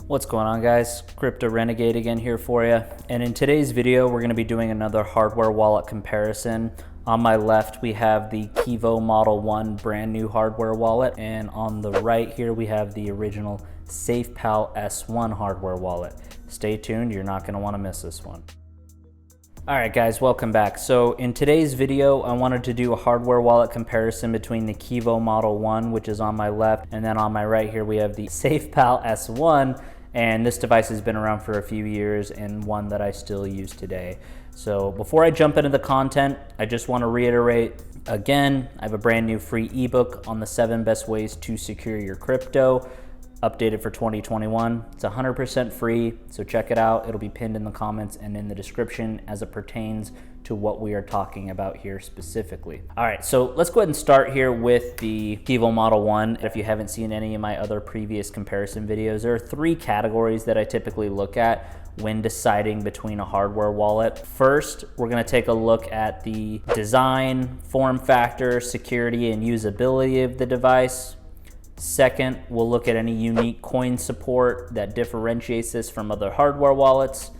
What's going on, guys? Crypto Renegade again here for you. And in today's video, we're going to be doing another hardware wallet comparison. On my left, we have the Keevo Model 1 brand new hardware wallet. And on the right here, we have the original SafePal S1 hardware wallet. Stay tuned, you're not going to want to miss this one. All right, guys, welcome back. So in today's video, I wanted to do a hardware wallet comparison between the Keevo Model 1, which is on my left, and then on my right here, we have the SafePal S1. And this device has been around for a few years and one that I still use today. So before I jump into the content, I just want to reiterate again, I have a brand new free ebook on the 7 best ways to secure your crypto, updated for 2021. It's 100% free, so check it out. It'll be pinned in the comments and in the description as it pertains to what we are talking about here specifically. All right, so let's go ahead and start here with the Keevo Model 1. If you haven't seen any of my other previous comparison videos, there are 3 categories that I typically look at when deciding between a hardware wallet. First, we're gonna take a look at the design, form factor, security, and usability of the device. Second, we'll look at any unique coin support that differentiates this from other hardware wallets.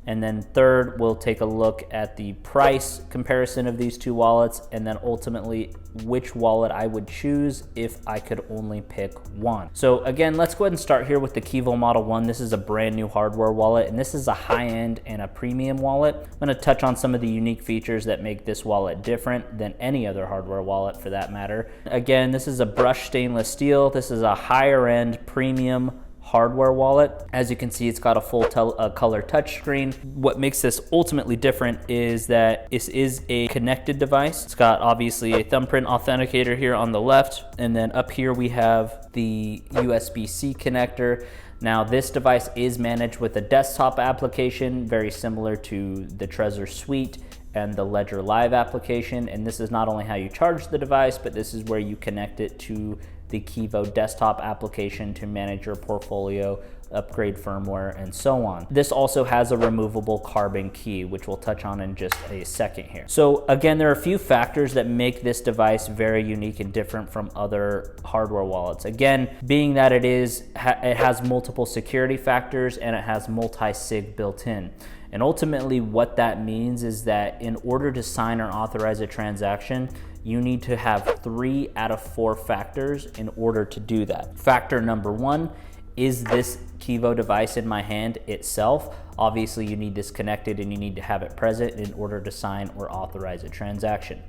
And then third, we'll take a look at the price comparison of these 2 wallets, and then ultimately which wallet I would choose if I could only pick one. So again, let's go ahead and start here with the Keevo Model 1. This is a brand new hardware wallet, and this is a high-end and a premium wallet. I'm gonna touch on some of the unique features that make this wallet different than any other hardware wallet for that matter. Again, this is a brushed stainless steel. This is a higher-end premium hardware wallet. As you can see, it's got a full color touchscreen. What makes this ultimately different is that this is a connected device. It's got obviously a thumbprint authenticator here on the left, and then up here we have the USB-C connector. Now this device is managed with a desktop application, very similar to the Trezor Suite and the Ledger Live application. And this is not only how you charge the device, but this is where you connect it to the Keevo desktop application to manage your portfolio, upgrade firmware, and so on. This also has a removable carbon key, which we'll touch on in just a second here. So again, there are a few factors that make this device very unique and different from other hardware wallets. Again, being that it has multiple security factors and it has multi-sig built in. And ultimately what that means is that in order to sign or authorize a transaction, you need to have 3 out of 4 factors in order to do that. Factor number 1, is this Keevo device in my hand itself? Obviously you need this connected and you need to have it present in order to sign or authorize a transaction.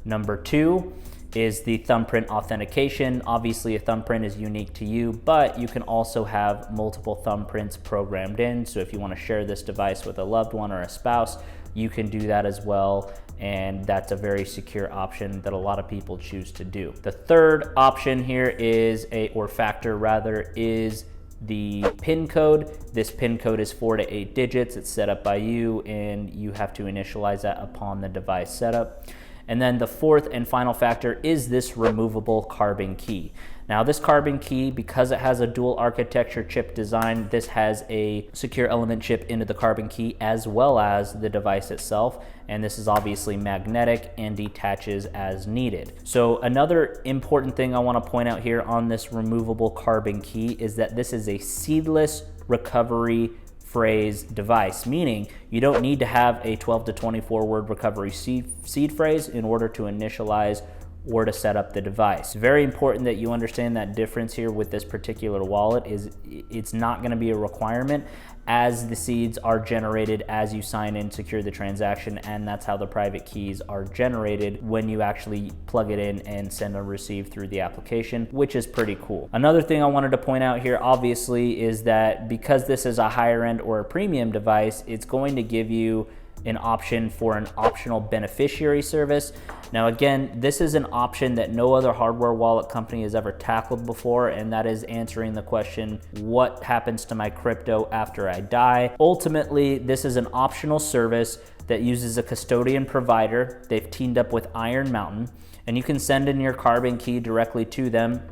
Number 2 is the thumbprint authentication. Obviously a thumbprint is unique to you, but you can also have multiple thumbprints programmed in. So if you want to share this device with a loved one or a spouse, you can do that as well. And that's a very secure option that a lot of people choose to do. The third option here is factor is the PIN code. This PIN code is 4 to 8 digits. It's set up by you and you have to initialize that upon the device setup. And then the fourth and final factor is this removable carbon key. Now this carbon key, because it has a dual architecture chip design, this has a secure element chip into the carbon key as well as the device itself. And this is obviously magnetic and detaches as needed. So another important thing I want to point out here on this removable carbon key is that this is a seedless recovery phrase device, meaning you don't need to have a 12 to 24 word recovery seed phrase in order to initialize or to set up the device. Very important that you understand that difference here with this particular wallet is it's not going to be a requirement, as the seeds are generated as you sign in, secure the transaction, and that's how the private keys are generated when you actually plug it in and send or receive through the application, which is pretty cool. Another thing I wanted to point out here obviously is that because this is a higher end or a premium device, it's going to give you an option for an optional beneficiary service. Now again, this is an option that no other hardware wallet company has ever tackled before, and that is answering the question, what happens to my crypto after I die? Ultimately, this is an optional service that uses a custodian provider. They've teamed up with Iron Mountain, and you can send in your carbon key directly to them.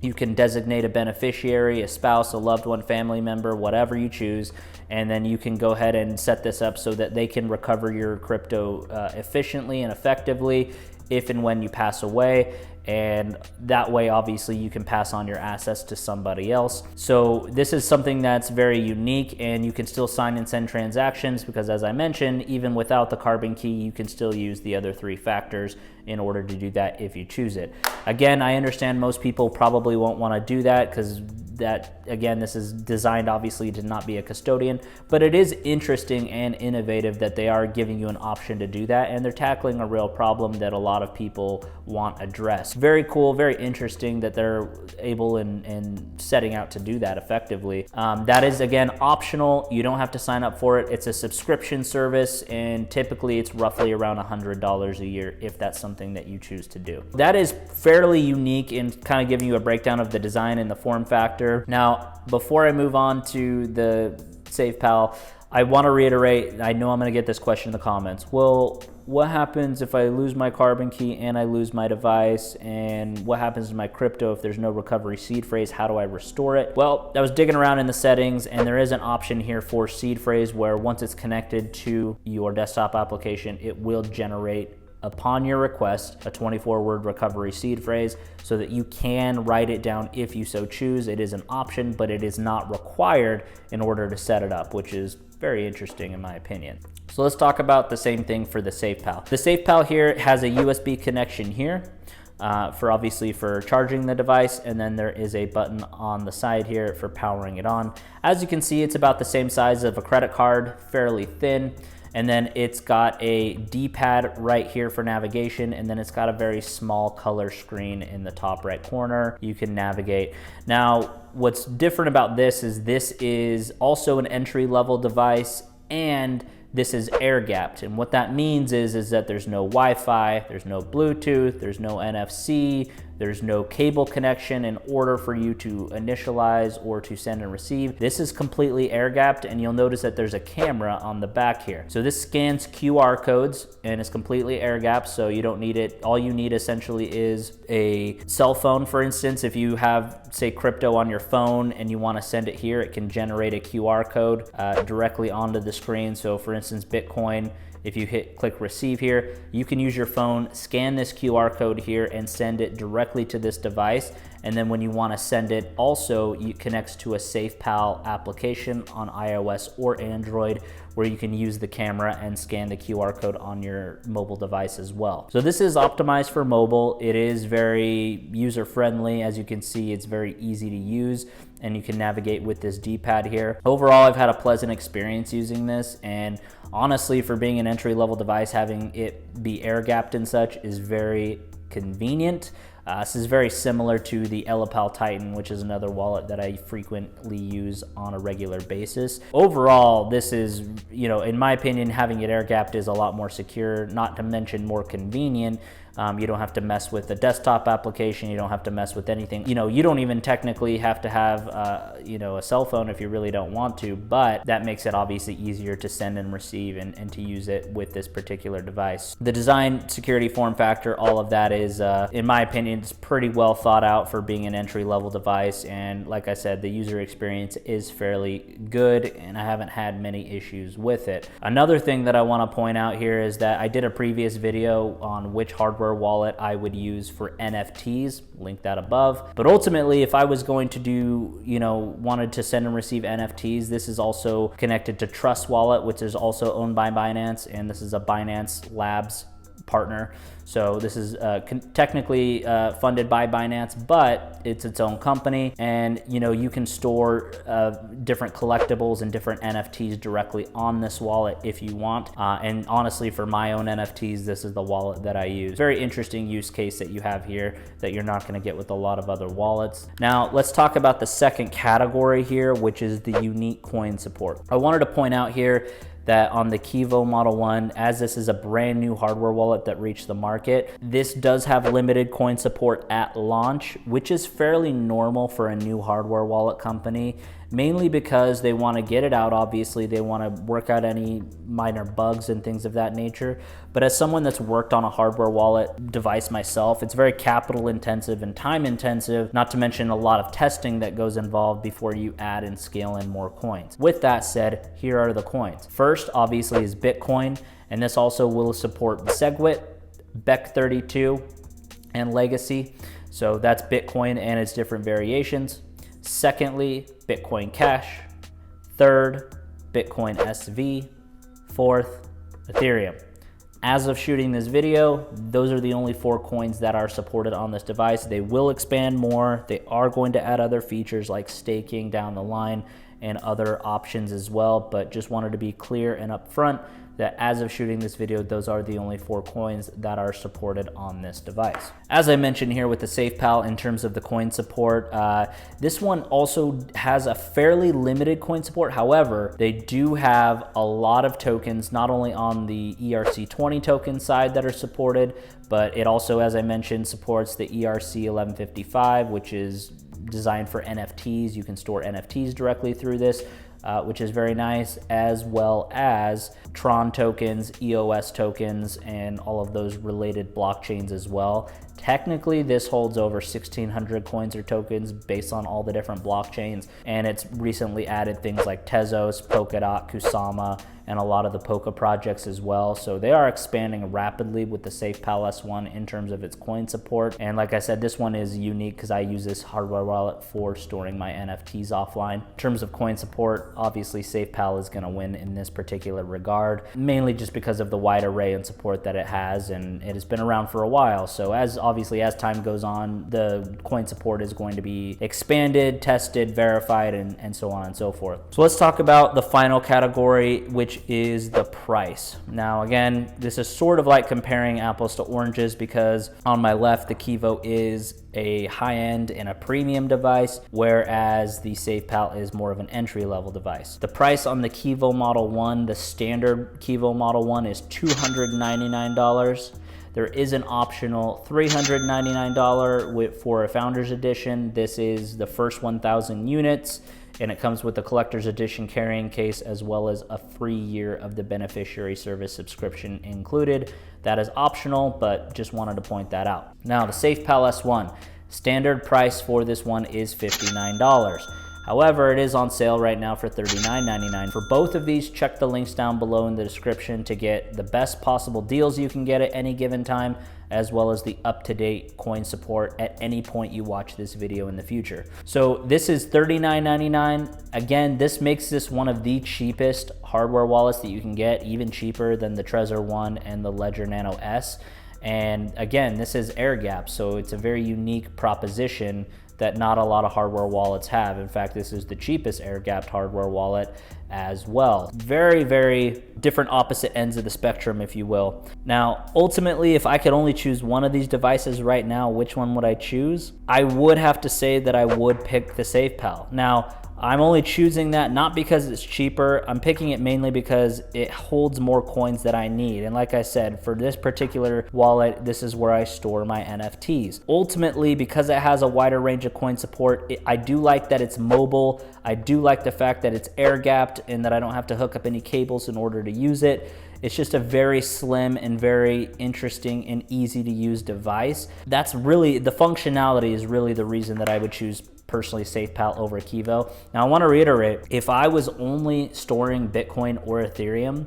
You can designate a beneficiary, a spouse, a loved one, family member, whatever you choose, and then you can go ahead and set this up so that they can recover your crypto efficiently and effectively if and when you pass away. and that way obviously you can pass on your assets to somebody else. So this is something that's very unique, and you can still sign and send transactions because, as I mentioned, even without the carbon key, you can still use the other 3 factors in order to do that if you choose it. Again, I understand most people probably won't want to do that because that, again, this is designed obviously to not be a custodian, but it is interesting and innovative that they are giving you an option to do that, and they're tackling a real problem that a lot of people want addressed. Very cool, very interesting that they're able in setting out to do that effectively. That is, again, optional. You don't have to sign up for it. It's a subscription service, and typically it's roughly around $100 a year if that's something that you choose to do. That is fairly unique in kind of giving you a breakdown of the design and the form factor. Now, before I move on to the SafePal, I want to reiterate, I know I'm going to get this question in the comments. Well, what happens if I lose my carbon key and I lose my device? And what happens to my crypto if there's no recovery seed phrase? How do I restore it? Well, I was digging around in the settings, and there is an option here for seed phrase where once it's connected to your desktop application, it will generate, upon your request, a 24-word recovery seed phrase so that you can write it down if you so choose. It is an option, but it is not required in order to set it up, which is very interesting in my opinion. So let's talk about the same thing for the SafePal. The SafePal here has a USB connection here for charging the device, and then there is a button on the side here for powering it on. As you can see, it's about the same size of a credit card, fairly thin. And then it's got a D-pad right here for navigation, and then it's got a very small color screen in the top right corner. You can navigate. Now, what's different about this is also an entry-level device, and this is air-gapped. And what that means is that there's no Wi-Fi, there's no Bluetooth, there's no NFC, there's no cable connection in order for you to initialize or to send and receive. This is completely air-gapped, and you'll notice that there's a camera on the back here. So this scans QR codes and is completely air-gapped, so you don't need it. All you need essentially is a cell phone, for instance. If you have, say, crypto on your phone and you want to send it here, it can generate a QR code directly onto the screen. So for instance, Bitcoin, if you click receive here, you can use your phone, scan this QR code here, and send it directly to this device. And then when you want to send it, also it connects to a SafePal application on iOS or Android, where you can use the camera and scan the QR code on your mobile device as well. So this is optimized for mobile. It is very user-friendly. As you can see, it's very easy to use, and you can navigate with this D-pad here. Overall, I've had a pleasant experience using this, and honestly, for being an entry-level device, having it be air-gapped and such is very convenient. This is very similar to the Elapal Titan, which is another wallet that I frequently use on a regular basis. Overall, this is, in my opinion, having it air-gapped is a lot more secure, not to mention more convenient. You don't have to mess with the desktop application. You don't have to mess with anything. You don't even technically have to have, a cell phone if you really don't want to, but that makes it obviously easier to send and receive and to use it with this particular device. The design, security, form factor, all of that is, in my opinion, it's pretty well thought out for being an entry-level device. And like I said, the user experience is fairly good, and I haven't had many issues with it. Another thing that I want to point out here is that I did a previous video on which hardware wallet I would use for NFTs, link that above. But ultimately, if I was going to do, wanted to send and receive NFTs, this is also connected to Trust Wallet, which is also owned by Binance, and this is a Binance Labs partner. So this is technically funded by Binance, but it's its own company, and you can store different collectibles and different NFTs directly on this wallet if you want. And honestly, for my own NFTs, this is the wallet that I use. Very interesting use case that you have here that you're not going to get with a lot of other wallets. Now let's talk about the second category here, which is the unique coin support. I wanted to point out here that on the Keevo Model 1, as this is a brand new hardware wallet that reached the market, this does have limited coin support at launch, which is fairly normal for a new hardware wallet company, mainly because they want to get it out. Obviously, they want to work out any minor bugs and things of that nature. But as someone that's worked on a hardware wallet device myself, it's very capital intensive and time intensive, not to mention a lot of testing that goes involved before you add and scale in more coins. With that said, here are the coins. First, obviously, is Bitcoin, and this also will support SegWit, BEC32, and legacy. So that's Bitcoin and its different variations. Secondly, Bitcoin Cash. Third, Bitcoin SV. Fourth, Ethereum. As of shooting this video, those are the only 4 coins that are supported on this device. They will expand more. They are going to add other features like staking down the line and other options as well, but just wanted to be clear and upfront that as of shooting this video, those are the only 4 coins that are supported on this device. As I mentioned here with the SafePal in terms of the coin support, this one also has a fairly limited coin support. However, they do have a lot of tokens, not only on the ERC20 token side that are supported, but it also, as I mentioned, supports the ERC1155, which is designed for NFTs. You can store NFTs directly through this, which is very nice, as well as Tron tokens, EOS tokens, and all of those related blockchains as well. Technically, this holds over 1,600 coins or tokens based on all the different blockchains, and it's recently added things like Tezos, Polkadot, Kusama, and a lot of the Polka projects as well. So they are expanding rapidly with the SafePal S1 in terms of its coin support. And like I said, this one is unique because I use this hardware wallet for storing my NFTs offline. In terms of coin support, obviously SafePal is gonna win in this particular regard, mainly just because of the wide array and support that it has, and it has been around for a while. So obviously as time goes on, the coin support is going to be expanded, tested, verified, and so on and so forth. So let's talk about the final category, which is the price. Now again, this is sort of like comparing apples to oranges, because on my left, the Keevo is a high-end and a premium device, whereas the SafePal is more of an entry-level device. The price on the Keevo Model 1, the standard Keevo Model 1, is $299. There is an optional $399 for a Founders Edition. This is the first 1,000 units, and it comes with the Collector's Edition carrying case, as well as a free year of the Beneficiary service subscription included. That is optional, but just wanted to point that out. Now, the SafePal S1, standard price for this one is $59. However, it is on sale right now for $39.99. For both of these, check the links down below in the description to get the best possible deals you can get at any given time, as well as the up-to-date coin support at any point you watch this video in the future. So this is $39.99. Again, this makes this one of the cheapest hardware wallets that you can get, even cheaper than the Trezor One and the Ledger Nano S. And again, this is air gap, so it's a very unique proposition that not a lot of hardware wallets have. In fact, this is the cheapest air-gapped hardware wallet as well. Very, very different opposite ends of the spectrum, if you will. Now, ultimately, if I could only choose one of these devices right now, which one would I choose? I would have to say that I would pick the SafePal. Now, I'm only choosing that not because it's cheaper. I'm picking it mainly because it holds more coins that I need. And like I said, for this particular wallet, this is where I store my NFTs. Ultimately, because it has a wider range of coin support, I do like that it's mobile. I do like the fact that it's air gapped and that I don't have to hook up any cables in order to use it. It's just a very slim and very interesting and easy to use device. That's really, the functionality is really the reason that I would choose personally SafePal over Keevo. Now I want to reiterate, if I was only storing Bitcoin or Ethereum,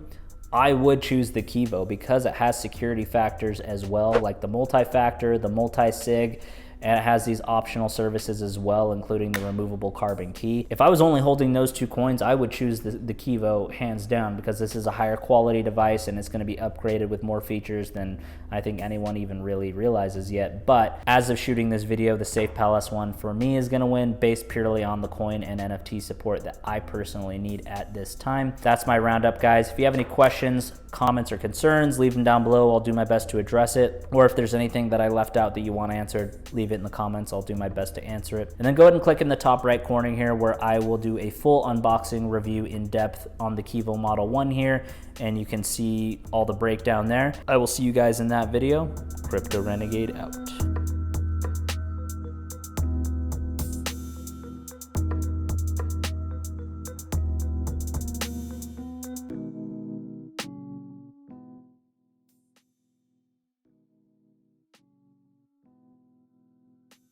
I would choose the Keevo because it has security factors as well, like the multi-factor, the multi-sig, and it has these optional services as well, including the removable carbon key. If I was only holding those two coins, I would choose the Keevo hands down, because this is a higher quality device and it's gonna be upgraded with more features than I think anyone even really realizes yet. But as of shooting this video, the SafePal S1 for me is gonna win based purely on the coin and NFT support that I personally need at this time. That's my roundup, guys. If you have any questions, comments, or concerns, leave them down below. I'll do my best to address it. Or if there's anything that I left out that you want answered, leave it in the comments. I'll do my best to answer it. And then go ahead and click in the top right corner here, where I will do a full unboxing review in depth on the Keevo Model 1 here, and you can see all the breakdown there. I will see you guys in that video. Crypto Renegade out.